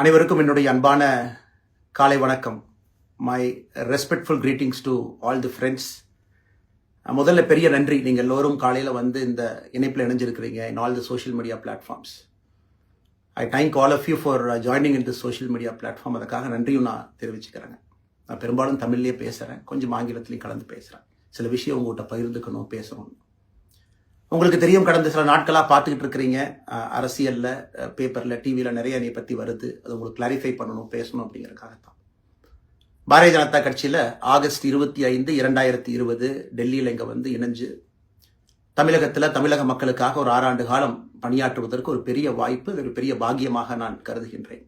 அனைவருக்கும் என்னுடைய அன்பான காலை வணக்கம். My respectful greetings to all the friends. முதல்ல பெரிய நன்றி, நீங்கள் எல்லோரும் காலையில் வந்து இந்த இணைப்பில் இணைஞ்சிருக்கிறீங்க in all the social media platforms. I thank all of you for joining in the social media platform. அதுக்காக நன்றியும் நான் தெரிவிச்சுக்கிறேங்க. நான் பெரும்பாலும் தமிழ்லேயே பேசுகிறேன், கொஞ்சம் ஆங்கிலத்திலையும் கலந்து பேசுகிறேன். சில விஷயம் உங்கள்கிட்ட பகிர்ந்துக்கணும், பேசணும். உங்களுக்கு தெரியும், கடந்த சில நாட்களாக பார்த்துக்கிட்டு இருக்கிறீங்க, அரசியலில், பேப்பரில், டிவியில் நிறைய என்னை பற்றி வருது. அது உங்களுக்கு கிளாரிஃபை பண்ணணும், பேசணும் அப்படிங்கிறதுக்காகத்தான். பாரதிய ஜனதா கட்சியில் ஆகஸ்ட் 25, 2020 டெல்லியில் இங்கே வந்து இணைஞ்சு தமிழகத்தில் தமிழக மக்களுக்காக ஒரு 6 ஆண்டு காலம் பணியாற்றுவதற்கு ஒரு பெரிய வாய்ப்பு, ஒரு பெரிய பாக்கியமாக நான் கருதுகின்றேன்.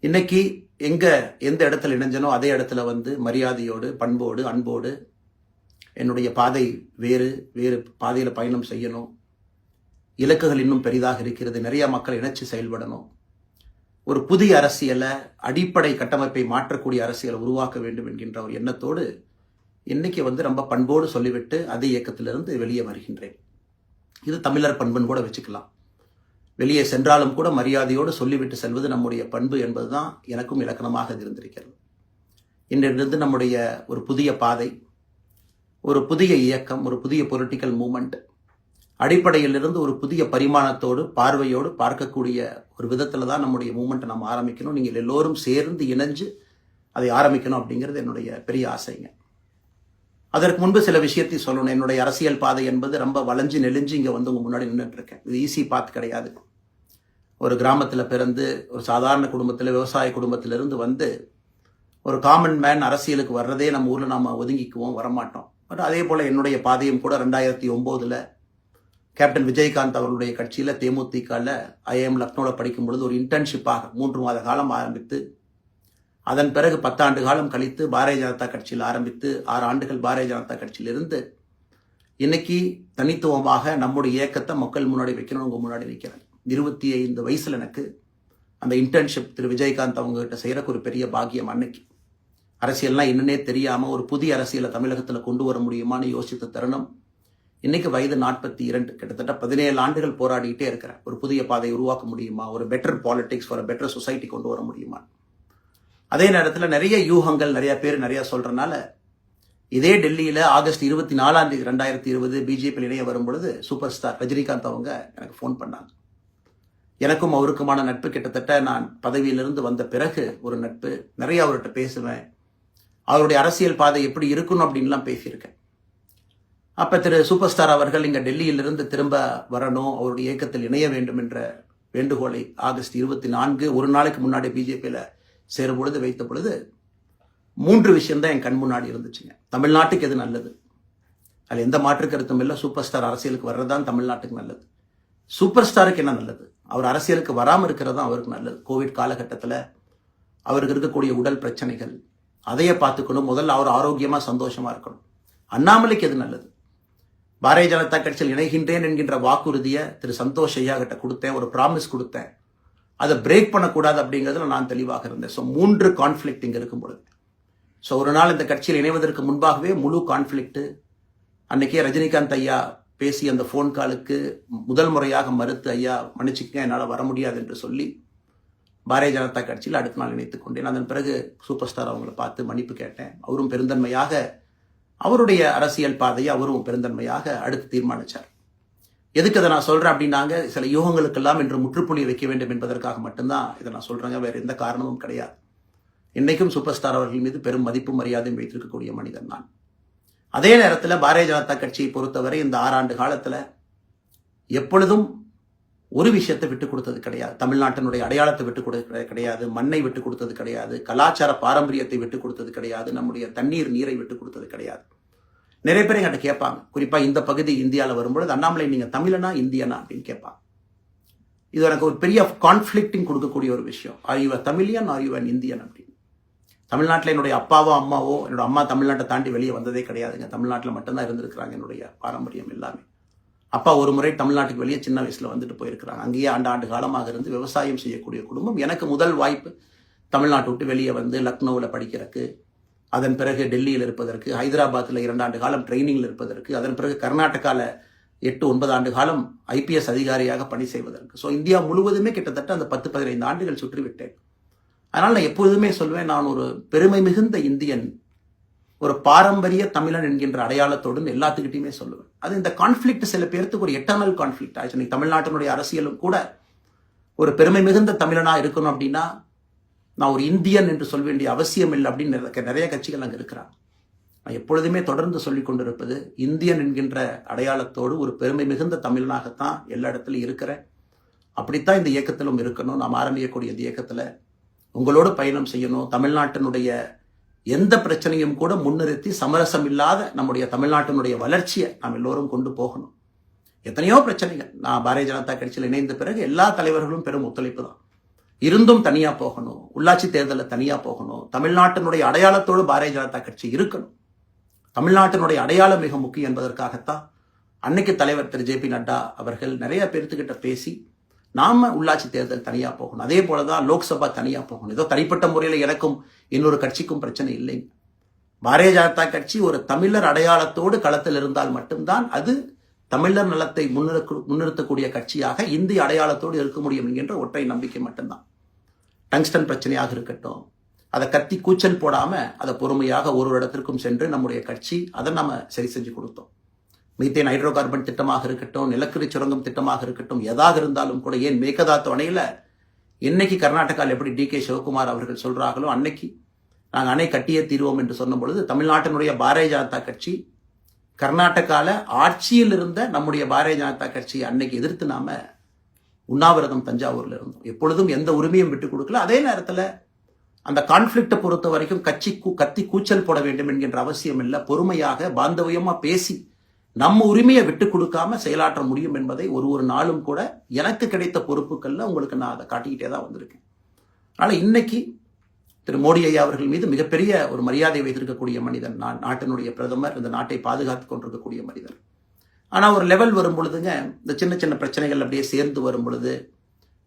இன்னைக்கு எந்த இடத்துல இணைஞ்சனோ அதே இடத்துல வந்து மரியாதையோடு, பண்போடு, அன்போடு என்னுடைய பாதை வேறு பாதையில் பயணம் செய்யணும். இலக்குகள் இன்னும் பெரிதாக இருக்கிறது. நிறைய மக்கள் இணைச்சு செயல்படணும். ஒரு புதிய அரசியலை, அடிப்படை கட்டமைப்பை மாற்றக்கூடிய அரசியலை உருவாக்க வேண்டும் என்கின்ற ஒரு எண்ணத்தோடு இன்னைக்கு வந்து ரொம்ப பண்போடு சொல்லிவிட்டு அதே இயக்கத்திலிருந்து வெளியே வருகின்றேன். இது தமிழர் பண்புன்னு கூட வச்சுக்கலாம். வெளியே சென்றாலும் கூட மரியாதையோடு சொல்லிவிட்டு செல்வது நம்முடைய பண்பு என்பதுதான் எனக்கும் இலக்கணமாக இருந்திருக்கிறது. இன்றிலிருந்து நம்முடைய ஒரு புதிய பாதை, ஒரு புதிய இயக்கம், ஒரு புதிய பொலிட்டிக்கல் மூமெண்ட், அடிப்படையிலிருந்து ஒரு புதிய பரிமாணத்தோடு, பார்வையோடு பார்க்கக்கூடிய ஒரு விதத்தில் தான் நம்முடைய மூமெண்ட்டை நம்ம ஆரம்பிக்கணும். நீங்கள் எல்லோரும் சேர்ந்து இணைஞ்சு அதை ஆரம்பிக்கணும் அப்படிங்கிறது என்னுடைய பெரிய ஆசைங்க. அதற்கு முன்பு சில விஷயத்தை சொல்லணும். என்னுடைய அரசியல் பாதை என்பது ரொம்ப வளைஞ்சு நெளிஞ்சு இங்கே வந்து உங்க முன்னாடி நின்றுட்டு இருக்கேன். இது ஈஸி பாத் கிடையாது. ஒரு கிராமத்தில் பிறந்து ஒரு சாதாரண குடும்பத்தில், விவசாய குடும்பத்திலிருந்து வந்து ஒரு காமன் மேன் அரசியலுக்கு வர்றதே நம்ம ஊரில் நாம் ஒதுங்கிக்குவோம், வரமாட்டோம். பட் அதே போல் என்னுடைய பாதையும் கூட 2009 கேப்டன் விஜயகாந்த் அவர்களுடைய கட்சியில் தேமுதிகவில் ஐஎம் லக்னோவில் படிக்கும் பொழுது ஒரு இன்டர்ன்ஷிப்பாக 3 மாத காலம் ஆரம்பித்து, அதன் பிறகு 10 ஆண்டு காலம் கழித்து பாரதிய ஜனதா கட்சியில் ஆரம்பித்து 6 ஆண்டுகள் பாரதிய ஜனதா கட்சியிலிருந்து இன்னைக்கு தனித்துவமாக நம்முடைய இயக்கத்தை மக்கள் முன்னாடி வைக்கணும். உங்க முன்னாடி வைக்கிறேன். 25 வயசுல எனக்கு அந்த இன்டர்ன்ஷிப் திரு விஜயகாந்த் அவங்க கிட்ட செய்யறக்கு ஒரு பெரிய பாக்கியம். அன்னைக்கு அரசியல்லாம் என்னன்னே தெரியாம ஒரு புதிய அரசியலை தமிழகத்தில் கொண்டு வர முடியுமான்னு யோசித்த தருணம். இன்னைக்கு வயது 42, கிட்டத்தட்ட 17 ஆண்டுகள் போராடிக்கிட்டே இருக்கிறேன். ஒரு புதிய பாதையை உருவாக்க முடியுமா, ஒரு பெட்டர் பாலிடிக்ஸ், ஒரு பெட்டர் சொசைட்டி கொண்டு வர முடியுமா. அதே நேரத்தில் நிறைய யூகங்கள், நிறைய பேர் நிறைய சொல்றதுனால இதே டெல்லியில் ஆகஸ்ட் 24, 2020 பிஜேபியில் இணைய வரும் பொழுது சூப்பர் ஸ்டார் ரஜினிகாந்த் அவங்க எனக்கு ஃபோன் பண்ணாங்க. எனக்கும் அவருக்குமான நட்பு கிட்டத்தட்ட நான் பதவியிலிருந்து வந்த பிறகு ஒரு நட்பு. நிறைய அவர்கிட்ட பேசுவேன். அவருடைய அரசியல் பாதை எப்படி இருக்கணும் அப்படின்லாம் பேசியிருக்கேன். அப்போ திரு சூப்பர் ஸ்டார் அவர்கள் இங்கே டெல்லியிலிருந்து திரும்ப வரணும், அவருடைய இயக்கத்தில் இணைய வேண்டும் என்ற வேண்டுகோளை ஆகஸ்ட் 24 ஒரு நாளைக்கு முன்னாடி பிஜேபியில் சேரும் பொழுது வைத்த பொழுது 3 விஷயம்தான் என் கண் முன்னாடி இருந்துச்சுங்க. தமிழ்நாட்டுக்கு எது நல்லது, அதில் எந்த மாற்று கருத்தும் இல்லை. சூப்பர் ஸ்டார் அரசியலுக்கு வர்றதுதான் தமிழ்நாட்டுக்கு நல்லது. சூப்பர் ஸ்டாருக்கு என்ன நல்லது, அவர் அரசியலுக்கு வராமல் இருக்கிறது தான் அவருக்கு நல்லது. கோவிட் காலகட்டத்தில் அவருக்கு இருக்கக்கூடிய உடல் பிரச்சனைகள், அதையே பார்த்துக்கணும். முதல்ல அவர் ஆரோக்கியமாக சந்தோஷமாக இருக்கணும். அண்ணாமலைக்கு எது நல்லது, பாரதிய ஜனதா கட்சியில் இணைகின்றேன் என்கின்ற வாக்குறுதியை திரு சந்தோஷ் ஐயா கிட்ட கொடுத்தேன், ஒரு ப்ராமிஸ் கொடுத்தேன். அதை பிரேக் பண்ணக்கூடாது அப்படிங்கிறதுல நான் தெளிவாக இருந்தேன். ஸோ 3 கான்ஃப்ளிக்ட் இங்கே இருக்கும் பொழுது, ஸோ ஒரு நாள் இந்த கட்சியில் இணைவதற்கு முன்பாகவே முழு கான்ஃப்ளிக்ட். அன்னைக்கே ரஜினிகாந்த் ஐயா பேசி அந்த ஃபோன் காலுக்கு முதல் முறையாக மறுத்து, ஐயா மன்னிச்சுக்க, என்னால் வர முடியாது என்று சொல்லி பாரதிய ஜனதா கட்சியில் அடுத்த நாள் இணைத்துக் கொண்டேன். அதன் பிறகு சூப்பர் ஸ்டார் அவங்கள பார்த்து மன்னிப்பு கேட்டேன். அவரும் பெருந்தன்மையாக அவருடைய அரசியல் பாதையை அவரும் பெருந்தன்மையாக அடுத்து தீர்மானிச்சார். எதுக்கு அதை நான் சொல்றேன் அப்படின்னாங்க, சில யூகங்களுக்கெல்லாம் இன்று முற்றுப்புள்ளி வைக்க வேண்டும் என்பதற்காக மட்டும்தான் இதை நான் சொல்றேங்க, வேற எந்த காரணமும் கிடையாது. இன்னைக்கும் சூப்பர் ஸ்டார் அவர்கள் மீது பெரும் மதிப்பு மரியாதையும் வைத்திருக்கக்கூடிய மனிதன் நான். அதே நேரத்தில் பாரதிய ஜனதா கட்சியை பொறுத்தவரை இந்த 6 ஆண்டு காலத்தில் எப்பொழுதும் ஒரு விஷயத்தை விட்டு கொடுத்தது கிடையாது. தமிழ்நாட்டினுடைய அடையாளத்தை விட்டு கொடுத்தது கிடையாது, மண்ணை விட்டு கொடுத்தது கிடையாது, கலாச்சார பாரம்பரியத்தை விட்டு கொடுத்தது கிடையாது, நம்முடைய தண்ணீர் நீரை விட்டு கொடுத்தது கிடையாது. நிறைய பேர் என்கிட்ட கேட்பாங்க, குறிப்பா இந்த பகுதி இந்தியாவில் வரும்பொழுது, அண்ணாமலை நீங்க தமிழனா இந்தியனா அப்படின்னு கேட்பாங்க. இது எனக்கு ஒரு பெரிய கான்ஃபிளிக்டிங் கொடுக்கக்கூடிய ஒரு விஷயம். Are you Tamilian, are you an Indian அப்படின்னு. தமிழ்நாட்டில் என்னுடைய அப்பாவோ அம்மாவோ, என்னோட அம்மா தமிழ்நாட்டை தாண்டி வெளியே வந்ததே கிடையாதுங்க. தமிழ்நாட்டில் மட்டும்தான் இருந்திருக்கிறாங்க. என்னுடைய பாரம்பரியம் எல்லாமே. அப்பா ஒரு முறை தமிழ்நாட்டுக்கு வெளியே சின்ன வயசுல வந்துட்டு போயிருக்கிறாங்க. அங்கேயே ஆண்டு காலமாக இருந்து விவசாயம் செய்யக்கூடிய குடும்பம். எனக்கு முதல் வாய்ப்பு தமிழ்நாட்டை விட்டு வெளியே வந்து லக்னோவில் படிக்கிறதுக்கு, அதன் பிறகு டெல்லியில் இருப்பதற்கு, ஹைதராபாத்தில் 2 ஆண்டு காலம் ட்ரைனிங்கில் இருப்பதற்கு, அதன் பிறகு கர்நாடகாவில் 8-9 ஆண்டு காலம் IPS அதிகாரியாக பணி செய்வதற்கு. ஸோ இந்தியா முழுவதுமே கிட்டத்தட்ட அந்த 10-15 ஆண்டுகள் சுற்றிவிட்டேன். அதனால் நான் எப்பொழுதுமே சொல்வேன், நான் ஒரு பெருமை மிகுந்த இந்தியன், ஒரு பாரம்பரிய தமிழன் என்கின்ற அடையாளத்தோடு எல்லாத்துக்கிட்டையுமே சொல்லுவேன். அது இந்த கான்ஃபிளிக்ட் சில பேருக்கு ஒரு எட்டர்னல் கான்ஃபிளிக்ட் ஆச்சு. தமிழ்நாட்டினுடைய அரசியலும் கூட ஒரு பெருமை மிகுந்த தமிழனா இருக்கணும் அப்படின்னா நான் ஒரு இந்தியன் என்று சொல்ல வேண்டிய அவசியம் இல்லை அப்படின்னு நிறைய கட்சிகள் அங்கே இருக்கிறாங்க. நான் எப்பொழுதுமே தொடர்ந்து சொல்லிக் கொண்டிருப்பது, இந்தியன் என்கின்ற அடையாளத்தோடு ஒரு பெருமை மிகுந்த தமிழனாகத்தான் எல்லா இடத்துலையும் இருக்கிறேன். அப்படித்தான் இந்த இயக்கத்திலும் இருக்கணும். நாம் ஆரம்பிக்கக்கூடிய இந்த இயக்கத்தில் உங்களோடு பயணம் செய்யணும். தமிழ்நாட்டினுடைய எந்த பிரச்சனையும் கூட முன்னிறுத்தி சமரசம் இல்லாத நம்முடைய தமிழ்நாட்டினுடைய வளர்ச்சியை நாம் எல்லோரும் கொண்டு போகணும். எத்தனையோ பிரச்சனைகள். நான் பாரதிய ஜனதா கட்சியில் இணைந்த பிறகு எல்லா தலைவர்களும் பெரும் ஒத்துழைப்பு தான். இருந்தும் தனியா போகணும், உள்ளாட்சி தேர்தலில் தனியா போகணும், தமிழ்நாட்டினுடைய அடையாளத்தோடு பாரதிய ஜனதா கட்சி இருக்கணும். தமிழ்நாட்டினுடைய அடையாளம் மிக முக்கியம் என்பதற்காகத்தான் அன்னைக்கு தலைவர் திரு JP நட்டா அவர்கள் நிறைய பேர்த்துக்கிட்ட பேசி நாம உள்ளாட்சி தேர்தல் தனியா போகணும், அதே போலதான் லோக்சபா தனியா போகணும். ஏதோ தனிப்பட்ட முறையில் எனக்கும் இன்னொரு கட்சிக்கும் பிரச்சனை இல்லைங்க. பாரதிய ஜனதா கட்சி ஒரு தமிழர் அடையாளத்தோடு களத்தில் இருந்தால் மட்டும்தான் அது தமிழர் நலத்தை முன்னிறுத்தக்கூடிய கட்சியாக இந்திய அடையாளத்தோடு இருக்க முடியும் என்கின்ற ஒற்றை நம்பிக்கை மட்டும்தான். டங்ஸ்டன் பிரச்சனையாக இருக்கட்டும், அதை கத்தி கூச்சல் போடாம அதை பொறுமையாக ஒரு இடத்திற்கும் சென்று நம்முடைய கட்சி அதை நம்ம சரி செஞ்சு கொடுத்தோம். மீத்தேன் ஹைட்ரோ கார்பன் திட்டமாக இருக்கட்டும், நிலக்கரி சுரங்கம் திட்டமாக இருக்கட்டும், எதாக இருந்தாலும் கூட, ஏன் மேகதாத்து அணையில இன்னைக்கு கர்நாடகாவில் எப்படி DK சிவகுமார் அவர்கள் சொல்றாங்களோ அன்னைக்கு நாங்கள் அணை கட்டியே தீர்வோம் என்று சொன்ன பொழுது தமிழ்நாட்டினுடைய பாரதிய ஜனதா கட்சி கர்நாடகால ஆட்சியில் இருந்த நம்முடைய பாரதிய ஜனதா கட்சியை அன்னைக்கு எதிர்த்து நாம உண்ணாவிரதம் தஞ்சாவூர்ல இருந்தோம். எப்பொழுதும் எந்த உரிமையும் விட்டு கொடுக்கல. அதே நேரத்தில் அந்த கான்ஃபிளிக்டை பொறுத்த வரைக்கும் கத்தி கூச்சல் போட வேண்டும் என்கின்ற அவசியம் இல்லை. பொறுமையாக பாந்தவியமா பேசி நம்ம உரிமையை விட்டு கொடுக்காம செயலாற்ற முடியும் என்பதை ஒரு நாளும் கூட எனக்கு கிடைத்த பொறுப்புகள்ல உங்களுக்கு நான் அதை காட்டிக்கிட்டே தான் வந்திருக்கேன். அதனால இன்னைக்கு திரு மோடி ஐயா அவர்கள் மீது மிகப்பெரிய ஒரு மரியாதை வைத்திருக்கக்கூடிய மனிதன், நான் நாட்டினுடைய பிரதமர், இந்த நாட்டை பாதுகாத்துக் கொண்டிருக்கக்கூடிய மனிதர். ஆனா ஒரு லெவல் வரும் பொழுதுங்க, இந்த சின்ன சின்ன பிரச்சனைகள் அப்படியே சேர்ந்து வரும் பொழுது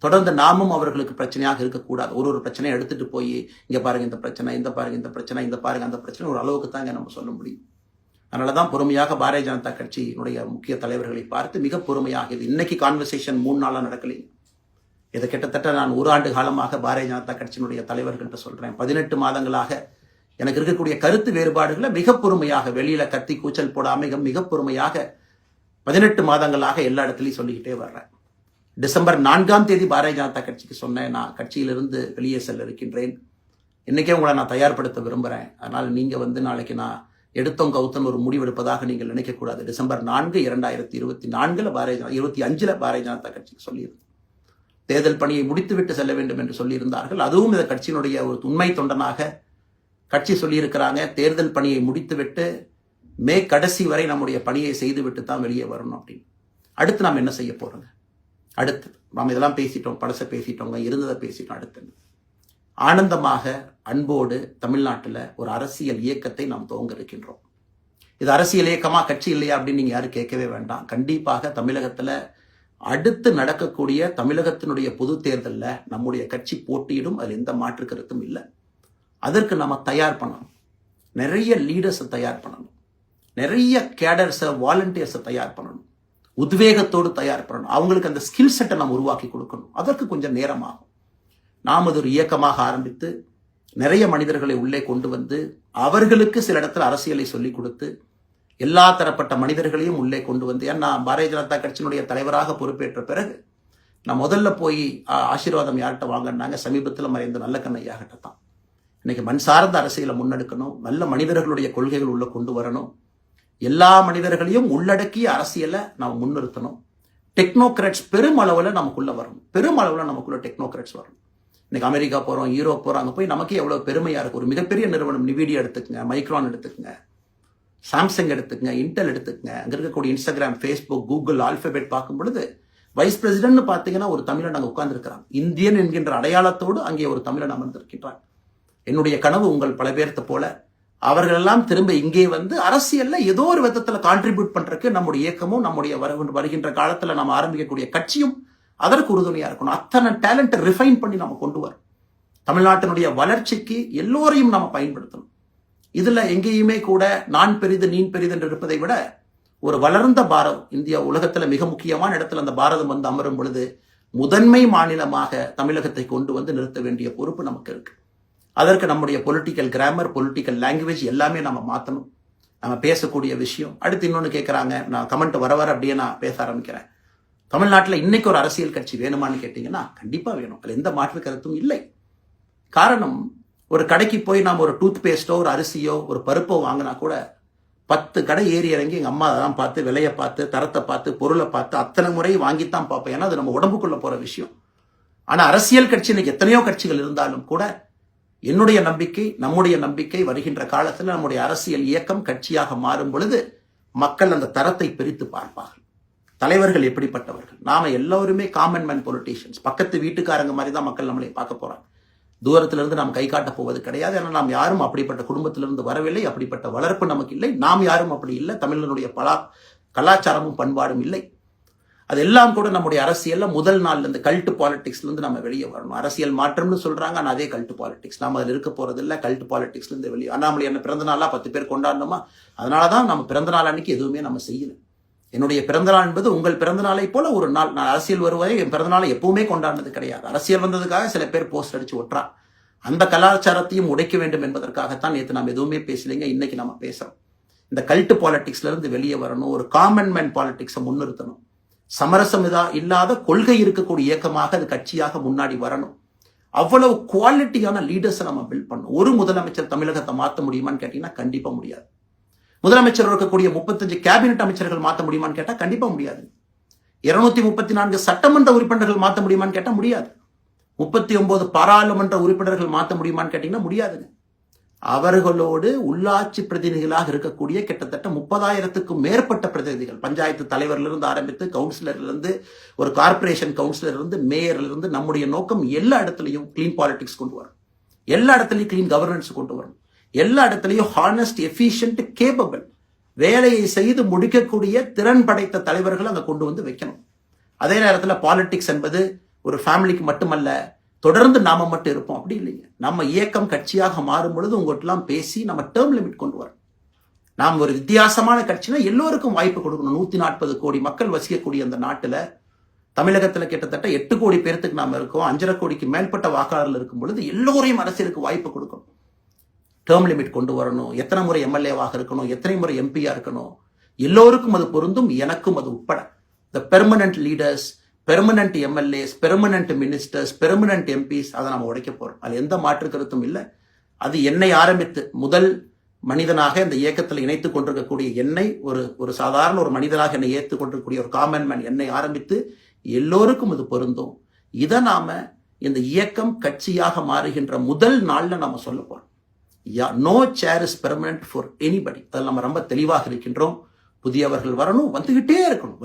தொடர்ந்து நாமும் அவர்களுக்கு பிரச்சனையாக இருக்கக்கூடாது. ஒரு பிரச்சனையை எடுத்துட்டு போய் இங்க பாருங்க இந்த பிரச்சனை, இந்த பாருங்க இந்த பிரச்சனை, இந்த பாருங்க அந்த பிரச்சனை, ஒரு அளவுக்கு தாங்க நம்ம சொல்ல முடியும். அதனாலதான் பொறுமையாக பாரதிய ஜனதா கட்சியினுடைய முக்கிய தலைவர்களை பார்த்து மிக பொறுமையாக, இது இன்னைக்கு கான்வர்சேஷன் 3 நாளா நடக்கலைங்க. இதை கிட்டத்தட்ட நான் 1 ஆண்டு காலமாக பாரதிய ஜனதா கட்சியினுடைய தலைவர்கள்ட்ட சொல்றேன். 18 மாதங்களாக எனக்கு இருக்கக்கூடிய கருத்து வேறுபாடுகளை மிக பொறுமையாக, வெளியில கத்தி கூச்சல் போடாம மிக பொறுமையாக 18 மாதங்களாக எல்லா இடத்துலையும் சொல்லிக்கிட்டே வர்றேன். டிசம்பர் 4ஆம் தேதி பாரதிய ஜனதா கட்சிக்கு சொன்னேன், நான் கட்சியிலிருந்து வெளியே செல்ல இருக்கின்றேன், இன்னைக்கே உங்களை நான் தயார்படுத்த விரும்புகிறேன். அதனால் நீங்கள் நாளைக்கு நான் எடுத்தோம் கவுத்தம் ஒரு முடிவெடுப்பதாக நீங்கள் நினைக்கக்கூடாது. டிசம்பர் 4, 2024 25 பாரதிய ஜனதா கட்சிக்கு சொல்லியிருந்தேன். தேர்தல் பணியை முடித்துவிட்டு செல்ல வேண்டும் என்று சொல்லியிருந்தார்கள். அதுவும் இந்த கட்சியினுடைய ஒரு உண்மை தொண்டனாக கட்சி சொல்லியிருக்கிறாங்க, தேர்தல் பணியை முடித்துவிட்டு மே கடைசி வரை நம்முடைய பணியை செய்துவிட்டு தான் வெளியே வரணும் அப்படின்னு. அடுத்து நாம் என்ன செய்ய போறோங்க? அடுத்து நாம் இதெல்லாம் பேசிட்டோம், பழச பேசிட்டோங்க, இருந்ததை பேசிட்டோம். அடுத்து ஆனந்தமாக அன்போடு தமிழ்நாட்டில் ஒரு அரசியல் இயக்கத்தை நாம் துவங்க இருக்கின்றோம். இது அரசியல் இயக்கமா கட்சி இல்லையா அப்படின்னு நீங்க யாரும் கேட்கவே வேண்டாம். கண்டிப்பாக தமிழகத்துல அடுத்து நடக்கக்கூடிய தமிழகத்தினுடைய பொது தேர்தலில் நம்முடைய கட்சி போட்டியிடும், அதில் எந்த மாற்று கருத்தும் இல்லை. அதற்கு நம்ம தயார் பண்ணணும், நிறைய லீடர்ஸை தயார் பண்ணணும், நிறைய கேடர்ஸை வாலண்டியர்ஸை தயார் பண்ணணும், உத்வேகத்தோடு தயார் பண்ணணும், அவங்களுக்கு அந்த ஸ்கில் செட்டை நம்ம உருவாக்கி கொடுக்கணும். அதற்கு கொஞ்சம் நேரமாகும். நாம் அது ஒரு இயக்கமாக ஆரம்பித்து நிறைய மனிதர்களை உள்ளே கொண்டு வந்து அவர்களுக்கு சில இடத்துல அரசியலை சொல்லிக் கொடுத்து எல்லா தரப்பட்ட மனிதர்களையும் உள்ளே கொண்டு வந்து, ஏன்னா பாரதிய ஜனதா கட்சியினுடைய தலைவராக பொறுப்பேற்ற பிறகு நான் முதல்ல போய் ஆசீர்வாதம் யார்கிட்ட வாங்கினாங்க, சமீபத்தில் மறைந்த நல்லக்கண்ணையாகிட்ட தான். இன்னைக்கு மண் சார்ந்த அரசியலை முன்னெடுக்கணும், நல்ல மனிதர்களுடைய கொள்கைகள் உள்ள கொண்டு வரணும், எல்லா மனிதர்களையும் உள்ளடக்கிய அரசியலை நாம் முன்னிறுத்தணும். டெக்னோக்ராட்ஸ் பெருமளவில் நமக்குள்ள வரணும், பெருமளவில் நமக்குள்ள டெக்னோக்ராட்ஸ் வரணும். இன்னைக்கு அமெரிக்கா போறோம், யூரோப் போறோம், அங்கே போய் நமக்கே எவ்வளவு பெருமையா இருக்கு. ஒரு மிகப்பெரிய நிறுவனம் நிவிடியா எடுத்துக்கங்க, மைக்ரான் எடுத்துக்கங்க, சாம்சங் எடுத்துக்கங்க, இன்டெல் எடுத்துக்கங்க, அங்க இருக்கக்கூடிய இன்ஸ்டாகிராம், ஃபேஸ்புக், கூகுள், ஆல்பபெட் பார்க்கும் பொழுது வைஸ் பிரசிடென்ட் பார்த்தீங்கன்னா ஒரு தமிழன் அங்கே உட்கார்ந்து இருக்கிறான். இந்தியன் என்கின்ற அடையாளத்தோடு அங்கே ஒரு தமிழன் அமர்ந்திருக்கின்றான். என்னுடைய கனவு உங்கள் பல பேர்த்த போல அவர்கள் எல்லாம் திரும்ப இங்கே வந்து அரசியல்ல ஏதோ ஒரு விதத்துல கான்ட்ரிபியூட் பண்றதுக்கு நம்முடைய இயக்கமும் நம்முடைய வருகின்ற காலத்துல நம்ம ஆரம்பிக்கக்கூடிய கட்சியும் அதற்கு உறுதுணையா இருக்கணும். அத்தனை டேலண்ட்டை ரிஃபைன் பண்ணி நம்ம கொண்டு வரோம். தமிழ்நாட்டினுடைய வளர்ச்சிக்கு எல்லோரையும் நம்ம பயன்படுத்தணும். இதுல எங்கேயுமே கூட நான் பெரிது நீன் பெரிது என்று இருப்பதை விட ஒரு வளர்ந்த பாரதம், இந்தியா உலகத்துல மிக முக்கியமான இடத்துல அந்த பாரதம் வந்து அமரும் பொழுது முதன்மை மாநிலமாக தமிழகத்தை கொண்டு வந்து நிறுத்த வேண்டிய பொறுப்பு நமக்கு இருக்கு. அதற்கு நம்முடைய பொலிட்டிக்கல் கிராமர், பொலிட்டிக்கல் லாங்குவேஜ் எல்லாமே நம்ம மாற்றணும். நம்ம பேசக்கூடிய விஷயம். அடுத்து இன்னொன்று கேட்குறாங்க, நான் கமெண்ட் வர அப்படியே நான் பேச ஆரம்பிக்கிறேன். தமிழ்நாட்டில் இன்னைக்கு ஒரு அரசியல் கட்சி வேணுமான்னு கேட்டீங்கன்னா கண்டிப்பாக வேணும். அதில் எந்த மாற்று கருத்தும் இல்லை. காரணம், ஒரு கடைக்கு போய் நாம் ஒரு டூத் பேஸ்டோ, ஒரு அரிசியோ, ஒரு பருப்போ வாங்கினா கூட 10 கடை ஏறி இறங்கி எங்கள் அம்மா தான் பார்த்து, விலையை பார்த்து, தரத்தை பார்த்து, பொருளை பார்த்து அத்தனை முறை வாங்கித்தான் பார்ப்பேன். ஏன்னா அது நம்ம உடம்புக்குள்ள போகிற விஷயம். ஆனால் அரசியல் கட்சி இன்னைக்கு எத்தனையோ கட்சிகள் இருந்தாலும் கூட என்னுடைய நம்பிக்கை, நம்முடைய நம்பிக்கை, வருகின்ற காலத்தில் நம்முடைய அரசியல் இயக்கம் கட்சியாக மாறும் பொழுது மக்கள் அந்த தரத்தை பிரித்து பார்ப்பார்கள். தலைவர்கள் எப்படிப்பட்டவர்கள்? நாம எல்லோருமே காமன் மேன் பொலிட்டீஷியன்ஸ். பக்கத்து வீட்டுக்காரங்க மாதிரி தான் மக்கள் நம்மளை பார்க்க போறாங்க. தூரத்திலிருந்து நாம் கை காட்ட போவது கிடையாது. ஏன்னா நாம் யாரும் அப்படிப்பட்ட குடும்பத்திலிருந்து வரவில்லை, அப்படிப்பட்ட வளர்ப்பு நமக்கு இல்லை, நாம் யாரும் அப்படி இல்லை, தமிழனுடைய கலாச்சாரமும் பண்பாடும் இல்லை. அதெல்லாம் கூட நம்முடைய அரசியல்ல முதல் நாள்ல இருந்து கல்ட் பாலிடிக்ஸ்ல இருந்து நம்ம வெளியே வரணும். அரசியல் மாற்றம்னு சொல்றாங்க, ஆனா அதே கல்ட் பாலிடிக்ஸ். நாம அதில் இருக்க போறது இல்லை. கல்ட் பாலிடிக்ஸ்ல இருந்து வெளியே. அண்ணாமலை என்ன பிறந்த நாளா 10 பேர் கொண்டாடணுமா? அதனாலதான் நம்ம பிறந்த நாள் அன்னைக்கு எதுவுமே நம்ம செய்யல. என்னுடைய பிறந்த நாள் என்பது உங்கள் பிறந்த நாளை போல ஒரு நாள். நான் அரசியல் வருவதை என் பிறந்த நாளை எப்பவுமே கொண்டாடினது கிடையாது. அரசியல் வந்ததுக்காக சில பேர் போஸ்ட் அடிச்சு ஒட்டுறா. அந்த கலாச்சாரத்தையும் உடைக்க வேண்டும் என்பதற்காகத்தான் நேற்று நாம் எதுவுமே பேசலைங்க. இன்னைக்கு நம்ம பேசுறோம். இந்த கல்ட் பாலிடிக்ஸ்ல இருந்து வெளியே வரணும். ஒரு காமன் மேன் பாலிடிக்ஸை முன்னிறுத்தணும். சமரசம் இல்லாத கொள்கை இருக்கக்கூடிய இயக்கமாக அது கட்சியாக முன்னாடி வரணும். அவ்வளவு குவாலிட்டியான லீடர்ஸை நம்ம பில்ட் பண்ணணும். ஒரு முதலமைச்சர் தமிழகத்தை மாற்ற முடியுமான்னு கேட்டீங்கன்னா கண்டிப்பா முடியாது. முதலமைச்சர் இருக்கக்கூடிய 35 கேபினெட் அமைச்சர்கள் மாற்ற முடியுமான்னு கேட்டா கண்டிப்பா முடியாது. 234 சட்டமன்ற உறுப்பினர்கள் மாற்ற முடியுமான்னு கேட்டா முடியாது. 39 பாராளுமன்ற உறுப்பினர்கள் மாற்ற முடியுமான்னு கேட்டீங்கன்னா முடியாதுங்க. அவர்களோடு உள்ளாட்சி பிரதிநிதிகளாக இருக்கக்கூடிய கிட்டத்தட்ட 30,000க்கும் மேற்பட்ட பிரதிநிதிகள், பஞ்சாயத்து தலைவரிலிருந்து ஆரம்பித்து கவுன்சிலர்லேருந்து, ஒரு கார்பரேஷன் கவுன்சிலர் இருந்து, மேயர்ல இருந்து, நம்முடைய நோக்கம் எல்லா இடத்துலையும் கிளீன் பாலிடிக்ஸ் கொண்டு வரும். எல்லா இடத்துலையும் கிளீன் கவர்னன்ஸ் கொண்டு வரும். எல்லா இடத்துலையும் ஹானஸ்ட், எஃபிஷியன்ட், கேப்பபிள், வேலையை செய்து முடிக்கக்கூடிய திறன் படைத்த தலைவர்கள் அங்க கொண்டு வந்து வைக்கணும். அதே நேரத்தில் பாலிடிக்ஸ் என்பது ஒரு ஃபேமிலிக்கு மட்டுமல்ல, தொடர்ந்து நாம மட்டும் இருப்போம் அப்படி இல்லைங்க. நம்ம இயக்கம் கட்சியாக மாறும் பொழுது உங்கள்கிட்டலாம் பேசி நம்ம டேர்ம் லிமிட் கொண்டு வரோம். நாம் ஒரு வித்தியாசமான கட்சினா எல்லோருக்கும் வாய்ப்பு கொடுக்கணும். 140 கோடி மக்கள் வசிக்கக்கூடிய அந்த நாட்டுல, தமிழகத்துல கிட்டத்தட்ட 8 கோடி பேருக்கு நாம இருக்கோம். 5.5 கோடிக்கு மேற்பட்ட வாக்காளர்கள் இருக்கும் பொழுது எல்லோரையும் அரசியலுக்கு வாய்ப்பு கொடுக்கணும். டேர்ம் லிமிட் கொண்டு வரணும். எத்தனை முறை எம்எல்ஏவாக இருக்கணும், எத்தனை முறை எம்பியா இருக்கணும், எல்லோருக்கும் அது பொருந்தும், எனக்கும் அது உட்பட. The permanent leaders, permanent MLAs, permanent ministers, permanent MPs, அதை நம்ம உடைக்க போறோம். அது எந்த மாற்று கருத்தும் இல்லை. அது என்னை ஆரம்பித்து முதல் மனிதனாக இந்த இயக்கத்தில் இணைத்துக் கொண்டிருக்கக்கூடிய என்னை, ஒரு சாதாரண ஒரு மனிதனாக என்னை ஏற்றுக் கொண்டிருக்கக்கூடிய ஒரு காமன் மேன் என்னை ஆரம்பித்து எல்லோருக்கும் அது பொருந்தும். இதை நாம இந்த இயக்கம் கட்சியாக மாறுகின்ற முதல் நாள்ல நாம சொல்ல போறோம். No chair is permanent for anybody. அதில் நம்ம ரொம்ப தெளிவாக இருக்கின்றோம். புதியவர்கள் வரணும், வந்துகிட்டே இருக்கணும்.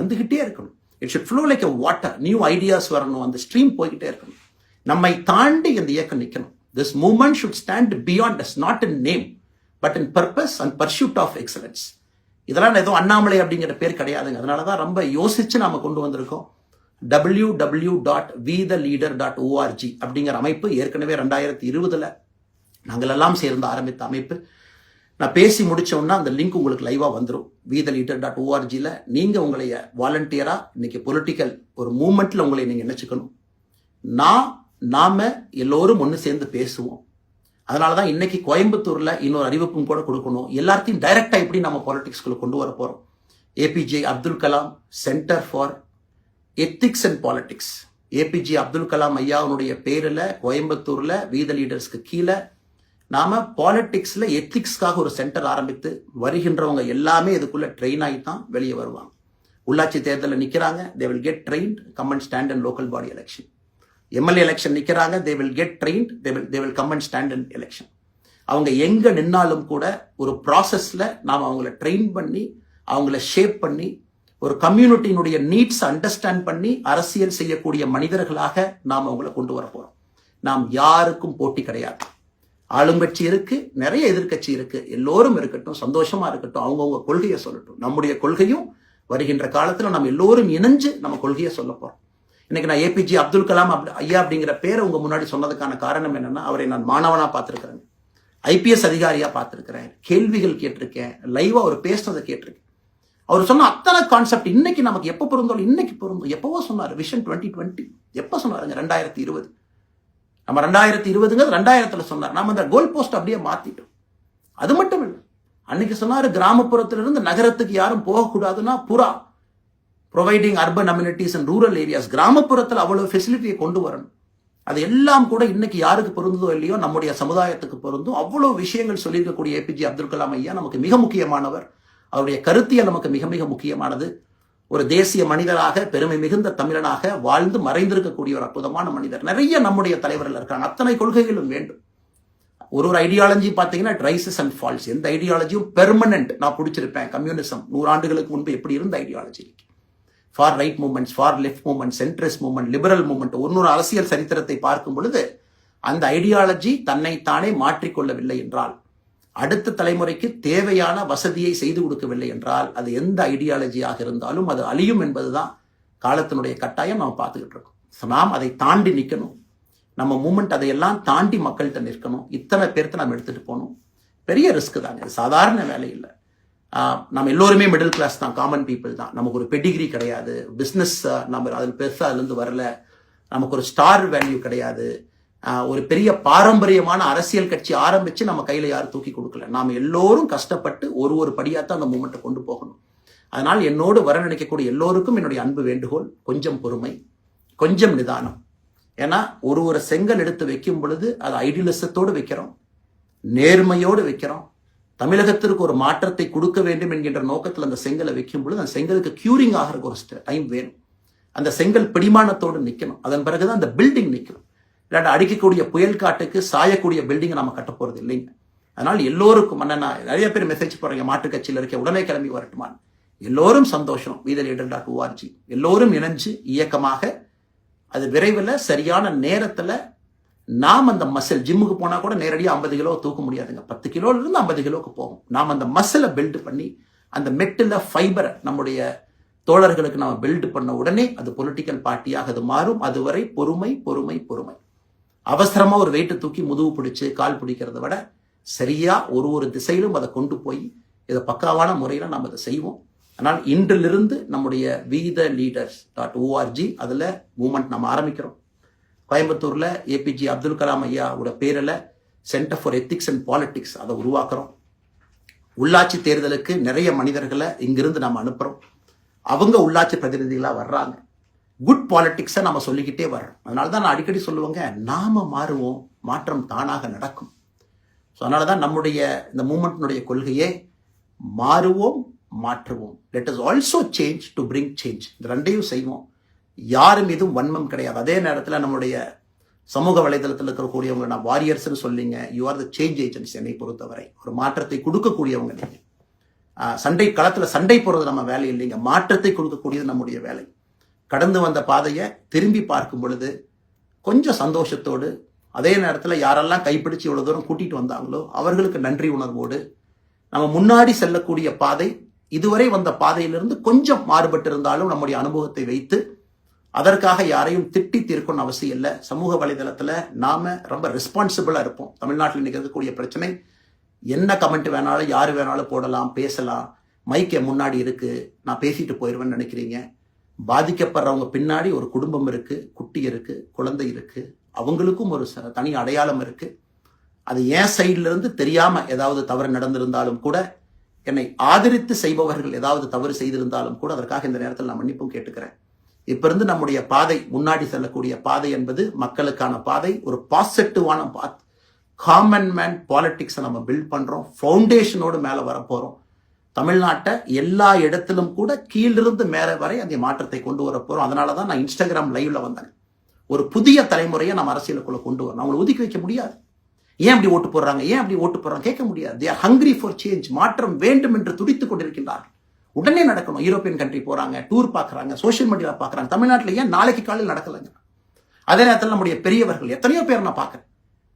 It should flow like a water. New ideas வரணும், அந்த ஸ்ட்ரீம் போய்கிட்டே இருக்கணும். நம்மை தாண்டி இந்த இயக்கம் நிற்கணும். This movement should stand beyond us, not in name but in purpose and pursuit of excellence. இதெல்லாம் ஏதோ அண்ணாமலை அப்படிங்கிற பேர் கிடையாதுங்க. அதனாலதான் ரொம்ப யோசிச்சு நாம கொண்டு வந்திருக்கோம். www.vtheleader.org அப்படிங்கிற அமைப்பு ஏற்கனவே 2020 நாங்கள் எல்லாம் சேர்ந்து ஆரம்பித்த அமைப்பு. நான் பேசி முடிச்சோம்னா அந்த லிங்க் உங்களுக்கு லைவா வந்துடும். vtheleader.org நீங்க உங்களை வாலண்டியரா இன்னைக்கு பொலிட்டிக்கல் ஒரு மூவ்மெண்ட்ல உங்களை நீங்க நினைச்சுக்கணும். நாம எல்லோரும் ஒன்று சேர்ந்து பேசுவோம். அதனாலதான் இன்னைக்கு கோயம்புத்தூர்ல இன்னொரு அறிவிப்பும் கூட கொடுக்கணும். எல்லாத்தையும் டைரக்டா எப்படி நம்ம பாலிடிக்ஸ்குள்ள கொண்டு வர போறோம். APJ Abdul Kalam centre for ethics and politics, APJ Abdul Kalam ஐயாவுடைய பேரில் கோயம்புத்தூர்ல வீத லீடர்ஸ்க்கு கீழே நாம பாலிடிக்ஸ்ல எத்திக்ஸ்க்காக ஒரு சென்டர் ஆரம்பித்து வருகின்றவங்க எல்லாமே இதுக்குள்ள ட்ரெயின் ஆகி தான் வெளியே வருவாங்க. உள்ளாட்சி தேர்தலில் நிக்கிறாங்க, they will get trained, come and stand in local body election. MLA election நிக்கிறாங்க, they will get trained, they will come and stand in election. அவங்க எங்க நின்னாலும் கூட ஒரு ப்ராசஸ்ல நாம அவங்கள ட்ரெயின் பண்ணி, அவங்கள ஷேப் பண்ணி, ஒரு கம்யூனிட்டியினுடைய நீட்ஸ் அண்டர்ஸ்டாண்ட் பண்ணி அரசியல் செய்யக்கூடிய மனிதர்களாக நாம் அவங்கள கொண்டு வர போறோம். நாம் யாருக்கும் போட்டி கிடையாது. ஆளுங்கட்சி இருக்கு, நிறைய எதிர்கட்சி இருக்கு, எல்லோரும் இருக்கட்டும், சந்தோஷமா இருக்கட்டும், அவங்கவுங்க கொள்கையை சொல்லட்டும். நம்முடைய கொள்கையும் வருகின்ற காலத்துல நம்ம எல்லோரும் இணைஞ்சு நம்ம கொள்கையை சொல்ல போறோம். இன்னைக்கு நான் ஏபிஜே அப்துல் கலாம் ஐயா அப்படிங்கிற பேரை உங்க முன்னாடி சொன்னதுக்கான காரணம் என்னன்னா, அவரை நான் மாணவனா பார்த்திருக்கிறேன், ஐபிஎஸ் அதிகாரியா பார்த்திருக்கிறேன், கேள்விகள் கேட்டிருக்கேன், லைவா அவர் பேசுனதை கேட்டிருக்கேன். அவர் சொன்ன அத்தனை கான்செப்ட் இன்னைக்கு நமக்கு எப்போ பொருந்தோம், இன்னைக்கு பொருந்தும். எப்பவோ சொன்னார் விஷன் 2020, எப்போ சொன்னாருங்க? 2020. நம்ம 2020 2000 சொன்னார். நம்ம அந்த கோல் போஸ்ட் அப்படியே மாத்திட்டோம். அது மட்டும் இல்லை, அன்னைக்கு சொன்னாரு கிராமப்புறத்திலிருந்து நகரத்துக்கு யாரும் போகக்கூடாதுன்னா புறா providing urban amenities and rural areas, கிராமப்புறத்தில் அவ்வளவு ஃபெசிலிட்டியை கொண்டு வரணும். அது எல்லாம் கூட இன்னைக்கு யாருக்கு பொருந்ததோ இல்லையோ நம்முடைய சமுதாயத்துக்கு பொருந்தும். அவ்வளவு விஷயங்கள் சொல்லியிருக்கக்கூடிய ஏபிஜே அப்துல் கலாம் ஐயா நமக்கு மிக முக்கியமானவர். அவருடைய கருத்தியல் நமக்கு மிக மிக முக்கியமானது. ஒரு தேசிய மனிதராக, பெருமை மிகுந்த தமிழனாக வாழ்ந்து மறைந்திருக்கக்கூடிய ஒரு அற்புதமான மனிதர். நிறைய நம்முடைய தலைவர்கள் இருக்காங்க. அத்தனை கொள்கைகளும் வேண்டும். ஒரு ஐடியாலஜி பார்த்தீங்கன்னா இட் ரைசஸ் அண்ட் ஃபால்ஸ். எந்த ஐடியாலஜியும் பெர்மனன்ட் நான் பிடிச்சிருப்பேன். கம்யூனிசம் 100 ஆண்டுகளுக்கு முன்பு எப்படி இருந்த ideology, for right movements, for left movement, centrist movement, liberal movement, ஒரு அரசியல் சரித்திரத்தை பார்க்கும் பொழுது அந்த ஐடியாலஜி தன்னைத்தானே மாற்றிக்கொள்ளவில்லை என்றால், அடுத்த தலைமுறைக்கு தேவையான வசதியை செய்து கொடுக்கவில்லை என்றால், அது எந்த ஐடியாலஜியாக இருந்தாலும் அது அழியும் என்பதுதான் காலத்தினுடைய கட்டாயம். நாம் பார்த்துக்கிட்டு இருக்கோம். நாம் அதை தாண்டி நிற்கணும். நம்ம மூமெண்ட் அதையெல்லாம் தாண்டி மக்கள்கிட்ட நிற்கணும். இத்தனை பேர்த்த நம்ம எடுத்துட்டு போகணும். பெரிய ரிஸ்க் தாங்க, சாதாரண வேலை இல்லை. நம்ம எல்லோருமே மிடில் கிளாஸ் தான், காமன் பீப்புள் தான். நமக்கு ஒரு பெடிகிரி கிடையாது, பிஸ்னஸ் நம்ம அதில் பெருசாக அதுலேருந்து வரல, நமக்கு ஒரு ஸ்டார் வேல்யூ கிடையாது, ஒரு பெரிய பாரம்பரியமான அரசியல் கட்சி ஆரம்பிச்சு நம்ம கையில யாரும் தூக்கி கொடுக்கல. நாம எல்லோரும் கஷ்டப்பட்டு ஒரு படியாத்தான் அந்த மூமெண்ட்டை கொண்டு போகணும். அதனால் என்னோடு வர நினைக்கக்கூடிய எல்லோருக்கும் என்னுடைய அன்பு வேண்டுகோள், கொஞ்சம் பொறுமை, கொஞ்சம் நிதானம். ஏன்னா ஒரு செங்கல் எடுத்து வைக்கும் பொழுது அது ஐடியலிசத்தோடு வைக்கிறோம், நேர்மையோடு வைக்கிறோம். தமிழகத்திற்கு ஒரு மாற்றத்தை கொடுக்க வேண்டும் என்கின்ற நோக்கத்தில் அந்த செங்கலை வைக்கும் பொழுது அந்த செங்கலுக்கு கியூரிங் ஆகிறதுக்கு ஒரு டைம் வேணும். அந்த செங்கல் பிடிமானத்தோடு நிற்கணும். அதன் பிறகுதான் அந்த பில்டிங் நிற்கணும். இல்லாட்ட அடிக்கக்கூடிய புயல் காட்டுக்கு சாயக்கூடிய பில்டிங்கை நம்ம கட்ட போறது இல்லைங்க. அதனால் எல்லோருக்கும் நிறைய பேர் மெசேஜ் போடுறீங்க, மாற்று கட்சியில் இருக்க உடனே கிளம்பி வரட்டுமான். எல்லோரும் சந்தோஷம். wetheLeader.org எல்லோரும் இணைஞ்சு இயக்கமாக அது விரைவில் சரியான நேரத்தில் நாம் அந்த மசில், ஜிம்முக்கு போனா கூட நேரடியாக 50 கிலோ தூக்க முடியாதுங்க, 10 கிலோல இருந்து 50 கிலோக்கு போகும். நாம் அந்த மசிலை பில்டு பண்ணி அந்த மெட்டில் ஃபைபரை நம்முடைய தோழர்களுக்கு நம்ம பில்டு பண்ண உடனே அது பொலிட்டிக்கல் பார்ட்டியாக அது மாறும். அதுவரை பொறுமை பொறுமை பொறுமை. அவசரமா ஒரு வெயிட்டை தூக்கி முதுகு பிடிச்சு கால் பிடிக்கிறத விட சரியா ஒரு திசையிலும் அதை கொண்டு போய் இதை பக்காவான முறையில் நாம் அதை செய்வோம். ஆனால் இன்றிலிருந்து நம்முடைய wetheLeaders.org அதுல மூவ்மெண்ட் நம்ம ஆரம்பிக்கிறோம். கோயம்புத்தூர்ல ஏபிஜே அப்துல் கலாம் ஐயாவோட பேரில் centre for ethics and politics அதை உருவாக்குறோம். உள்ளாட்சி தேர்தலுக்கு நிறைய மனிதர்களை இங்கிருந்து நம்ம அனுப்புறோம். அவங்க உள்ளாட்சி பிரதிநிதிகளாக வர்றாங்க. குட் பாலிடிக்ஸை நம்ம சொல்லிக்கிட்டே வர்றோம். அதனால தான் நான் அடிக்கடி சொல்லுவாங்க, நாம மாறுவோம், மாற்றம் தானாக நடக்கும். ஸோ அதனால தான் நம்முடைய இந்த மூமெண்ட்டினுடைய கொள்கையே மாறுவோம், மாற்றுவோம். Let us also change to bring change. இந்த ரெண்டையும் செய்வோம். யாரு மீதும் வன்மம் கிடையாது. அதே நேரத்தில் நம்முடைய சமூக வலைதளத்தில் இருக்கக்கூடியவங்க நான் வாரியர்ஸ்ன்னு சொல்லிங்க, you are the change agents. என்னை பொறுத்தவரை ஒரு மாற்றத்தை கொடுக்கக்கூடியவங்க நீங்கள். சண்டை களத்தில் சண்டை போடுறது நம்ம வேலை இல்லைங்க, மாற்றத்தை கொடுக்கக்கூடியது நம்முடைய வேலை. கடந்து வந்த பாதையை திரும்பி பார்க்கும் பொழுது கொஞ்சம் சந்தோஷத்தோடு, அதே நேரத்தில் யாரெல்லாம் கைப்பிடிச்சு இவ்வளவு தூரம் கூட்டிட்டு வந்தாங்களோ அவர்களுக்கு நன்றி உணர்வோடு, நம்ம முன்னாடி செல்லக்கூடிய பாதை இதுவரை வந்த பாதையிலிருந்து கொஞ்சம் மாறுபட்டு இருந்தாலும் நம்முடைய அனுபவத்தை வைத்து அதற்காக யாரையும் திட்டி தீர்க்கணும் அவசியம் இல்லை. சமூக வலைதளத்தில் நாம ரொம்ப ரெஸ்பான்சிபிளா இருப்போம். தமிழ்நாட்டில் இன்னைக்கு இருக்கக்கூடிய பிரச்சனை, என்ன கமெண்ட் வேணாலும் யாரு வேணாலும் போடலாம், பேசலாம், மைக்கே முன்னாடி இருக்கு, நான் பேசிட்டு போயிடுவேன்னு நினைக்கிறீங்க. பாதிக்கப்படுறவங்க பின்னாடி ஒரு குடும்பம் இருக்கு, குட்டி இருக்கு, குழந்தை இருக்கு, அவங்களுக்கும் ஒரு தனி அடையாளம் இருக்கு. அது என் சைட்ல இருந்து தெரியாம ஏதாவது தவறு நடந்திருந்தாலும் கூட, என்னை ஆதரித்து செய்பவர்கள் ஏதாவது தவறு செய்திருந்தாலும் கூட அதற்காக இந்த நேரத்தில் நான் மன்னிப்பும் கேட்டுக்கிறேன். இப்ப இருந்து நம்முடைய பாதை, முன்னாடி செல்லக்கூடிய பாதை என்பது மக்களுக்கான பாதை, ஒரு பாசிட்டிவான பாத். காமன் மேன் பாலிடிக்ஸை நம்ம பில்ட் பண்றோம், ஃபவுண்டேஷனோடு மேல வரப்போறோம். தமிழ்நாட்டை எல்லா இடத்திலும் கூட கீழிருந்து மேலே வரை அந்த மாற்றத்தை கொண்டு வர போறோம். அதனாலதான் நான் இன்ஸ்டாகிராம் லைவ்ல வந்தேன். ஒரு புதிய தலைமுறையை நம்ம அரசியலுக்குள்ள கொண்டு வரணும். அவங்களை ஒதுக்கி வைக்க முடியாது. ஏன் அப்படி ஓட்டு போடுறாங்க, ஏன் அப்படி ஓட்டு போடுறாங்க கேட்க முடியாது. They are hungry for change. மாற்றம் வேண்டும் என்று துடித்துக் கொண்டிருக்கின்றார்கள். உடனே நடக்கணும். யூரோப்பியன் கண்ட்ரி போறாங்க, டூர் பார்க்குறாங்க, சோஷியல் மீடியாவில் பார்க்குறாங்க. தமிழ்நாட்டில் ஏன் நாளைக்கு காலையில் நடக்கலைங்க? அதே நேரத்தில் நம்முடைய பெரியவர்கள் எத்தனையோ பேர் நான் பார்க்குறேன்.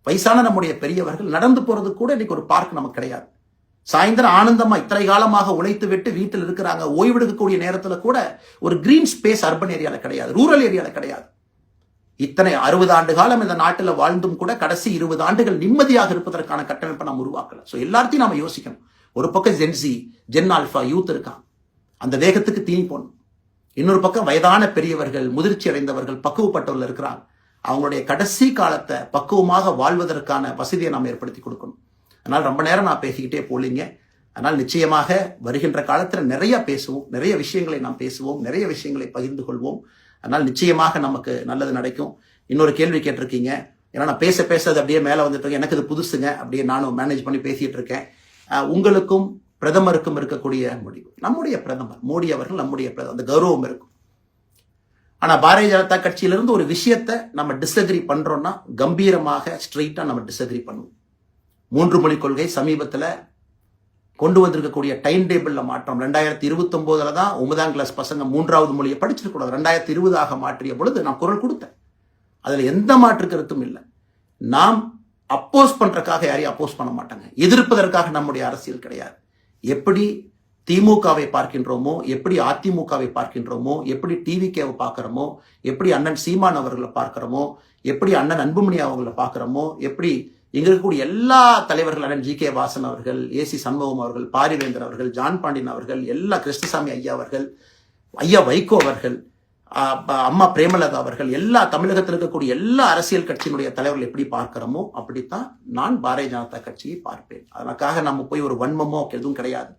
வயசான நம்முடைய பெரியவர்கள் நடந்து போறது கூட இன்னைக்கு ஒரு பார்க் நமக்கு கிடையாது. சாயந்தரம் ஆனந்தமா இத்தனை காலமாக உழைத்து விட்டு வீட்டில் இருக்கிறாங்க. ஓய்வெடுக்கக்கூடிய நேரத்தில் கூட ஒரு கிரீன் ஸ்பேஸ் அர்பன் ஏரியாவில் கிடையாது, ரூரல் ஏரியாவில் கிடையாது. இத்தனை 60 ஆண்டு காலம் இந்த நாட்டில் வாழ்ந்தும் கூட கடைசி 20 ஆண்டுகள் நிம்மதியாக இருப்பதற்கான கட்டமைப்பை நாம் உருவாக்கல. ஸோ எல்லாத்தையும் நாம யோசிக்கணும். ஒரு பக்கம் ஜென்சி, ஜென் ஆல்பா யூத் இருக்கான். அந்த வேகத்துக்கு தீனி போடணும். இன்னொரு பக்கம் வயதான பெரியவர்கள், முதிர்ச்சி அடைந்தவர்கள், பக்குவப்பட்டவர்கள் இருக்கிறாங்க. அவங்களுடைய கடைசி காலத்தை பக்குவமாக வாழ்வதற்கான வசதியை நாம் ஏற்படுத்தி கொடுக்கணும். அதனால் ரொம்ப நேரம் நான் பேசிக்கிட்டே போலீங்க. அதனால் நிச்சயமாக வருகின்ற காலத்தில் நிறைய பேசுவோம், நிறைய விஷயங்களை நாம் பேசுவோம், நிறைய விஷயங்களை பகிர்ந்து கொள்வோம். அதனால் நிச்சயமாக நமக்கு நல்லது நடக்கும். இன்னொரு கேள்வி கேட்டிருக்கீங்க. ஏன்னா நான் பேச அது அப்படியே மேலே வந்துட்டு இருக்கேன். எனக்கு இது புதுசுங்க, அப்படியே நானும் மேனேஜ் பண்ணி பேசிட்டு இருக்கேன். உங்களுக்கும் பிரதமருக்கும் இருக்கக்கூடிய முடிவு, நம்முடைய பிரதமர் மோடி அவர்கள் நம்முடைய பிரதமர், அந்த கௌரவம் இருக்கும். ஆனா பாரதிய ஜனதா கட்சியிலிருந்து ஒரு விஷயத்தை நம்ம டிஸ்அக்ரி பண்றோம்னா கம்பீரமாக ஸ்ட்ரெயிட்டா நம்ம டிஸ்அக்ரி பண்ணுவோம். 3 மொழி கொள்கை சமீபத்தில் கொண்டு வந்திருக்கக்கூடிய டைம் டேபிள்ல மாற்றம் 2029 தான் 9ஆம் கிளாஸ் பசங்க 3வது மொழியை படிச்சிருக்கூடாது, 2020 மாற்றிய பொழுது நான் குரல் கொடுத்தேன். அதுல எந்த மாற்று கருத்தும் இல்லை. நாம் அப்போஸ் பண்றதுக்காக யாரையும் அப்போஸ் பண்ண மாட்டாங்க, எதிர்ப்பதற்காக நம்முடைய அரசியல் கிடையாது. எப்படி திமுகவை பார்க்கின்றோமோ, எப்படி அதிமுகவை பார்க்கின்றோமோ, எப்படி டிவிகேவை பார்க்கிறோமோ, எப்படி அண்ணன் சீமான் அவர்களை பார்க்கிறோமோ, எப்படி அண்ணன் அன்புமணி அவர்களை பார்க்கிறோமோ, எப்படி இங்க இருக்கக்கூடிய எல்லா தலைவர்கள், அண்ணன் ஜி கே வாசன் அவர்கள், ஏசி சண்முகம் அவர்கள், பாரிவேந்தர் அவர்கள், ஜான் பாண்டியன் அவர்கள், எல்லா கிருஷ்ணசாமி ஐயா அவர்கள், ஐயா வைகோ அவர்கள், அம்மா பிரேமலதா அவர்கள், எல்லா தமிழகத்தில் இருக்கக்கூடிய எல்லா அரசியல் கட்சியினுடைய தலைவர்கள் எப்படி பார்க்கிறோமோ அப்படித்தான் நான் பாரதிய ஜனதா கட்சியை பார்ப்பேன். அதற்காக நம்ம போய் ஒரு வன்மமோ எதுவும் கிடையாது.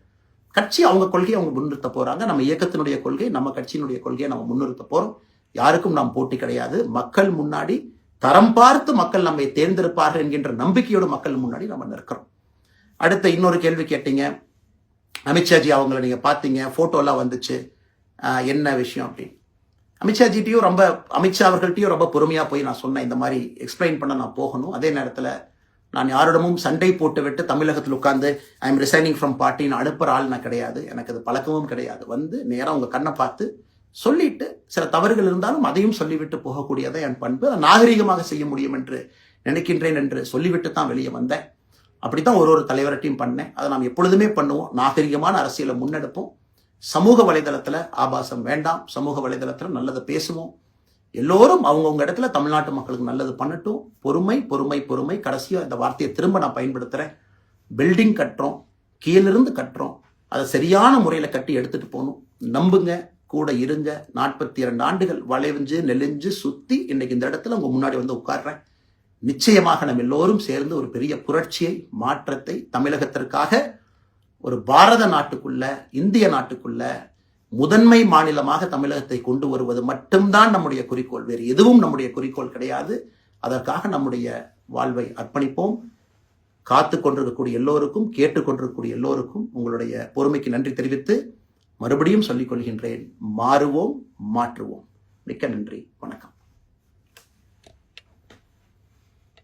கட்சி அவங்க கொள்கையை அவங்க முன்னிறுத்த போறாங்க. நம்ம இயக்கத்தினுடைய கொள்கை, நம்ம கட்சியினுடைய கொள்கையை நம்ம முன்னிறுத்த போறோம். யாருக்கும் நாம் போட்டி கிடையாது. மக்கள் முன்னாடி தரம் பார்த்து மக்கள் நம்மை தேர்ந்தெடுப்பார்கள் என்கின்ற நம்பிக்கையோடு மக்கள் முன்னாடி நம்ம நிற்கிறோம். அடுத்த இன்னொரு கேள்வி கேட்டீங்க. அமித்ஷாஜி அவங்களை நீங்க பாத்தீங்க, போட்டோலாம் வந்துச்சு, என்ன விஷயம் அப்படின்னு. அமித்ஷாஜிட்டையும் அமித்ஷா அவர்கள்ட்டையும் ரொம்ப பொறுமையா போய் நான் சொன்னேன், இந்த மாதிரி எக்ஸ்பிளைன் பண்ண நான் போகணும். அதே நேரத்தில் நான் யாரிடமும் சண்டை போட்டு விட்டு தமிழகத்தில் உட்கார்ந்து ஐ எம் ரிசைனிங் ஃப்ரம் பார்ட்டின்னு அனுப்புற ஆள் நான் கிடையாது. எனக்கு அது பழக்கமும் கிடையாது. வந்து நேரம் உங்க கண்ணை பார்த்து சொல்லிட்டு சில தவறுகள் இருந்தாலும் அதையும் சொல்லிவிட்டு போகக்கூடியதை என் பண்பு. அதை நாகரிகமாக செய்ய முடியும் என்று நினைக்கின்றேன் என்று சொல்லிவிட்டு தான் வெளியே வந்தேன். அப்படித்தான் ஒரு தலைவர்கிட்டையும் பண்ணேன். அதை நாம் எப்பொழுதுமே பண்ணுவோம். நாகரிகமான அரசியலை முன்னெடுப்போம். சமூக வலைதளத்துல ஆபாசம் வேண்டாம். சமூக வலைதளத்துல நல்லதை பேசுவோம். எல்லோரும் அவங்கவுங்க இடத்துல தமிழ்நாட்டு மக்களுக்கு நல்லது பண்ணட்டும். பொறுமை பொறுமை பொறுமை. கடைசியா இந்த வார்த்தையை திரும்ப நான் பயன்படுத்துறேன். பில்டிங் கட்டுறோம், கீழிருந்து கட்டுறோம், அதை சரியான முறையில கட்டி எடுத்துட்டு போகணும். நம்புங்க, கூட இருங்க. 42 ஆண்டுகள் வளைஞ்சு நெளிஞ்சு சுத்தி இன்னைக்கு இந்த இடத்துல உங்க முன்னாடி வந்து உட்கார்றேன். நிச்சயமாக நம்ம எல்லோரும் சேர்ந்து ஒரு பெரிய புரட்சியை, மாற்றத்தை தமிழகத்திற்காக, ஒரு பாரத நாட்டுக்குள்ள, இந்திய நாட்டுக்குள்ள முதன்மை மாநிலமாக தமிழகத்தை கொண்டு வருவது மட்டும்தான் நம்முடைய குறிக்கோள். வேறு எதுவும் நம்முடைய குறிக்கோள் கிடையாது. அதற்காக நம்முடைய வாழ்வை அர்ப்பணிப்போம். காத்து கொண்டிருக்கக்கூடிய எல்லோருக்கும், கேட்டுக்கொண்டிருக்கக்கூடிய எல்லோருக்கும் உங்களுடைய பொறுமைக்கு நன்றி தெரிவித்து மறுபடியும் சொல்லிக் கொள்கின்றேன். மாறுவோம், மாற்றுவோம். மிக்க நன்றி. வணக்கம்.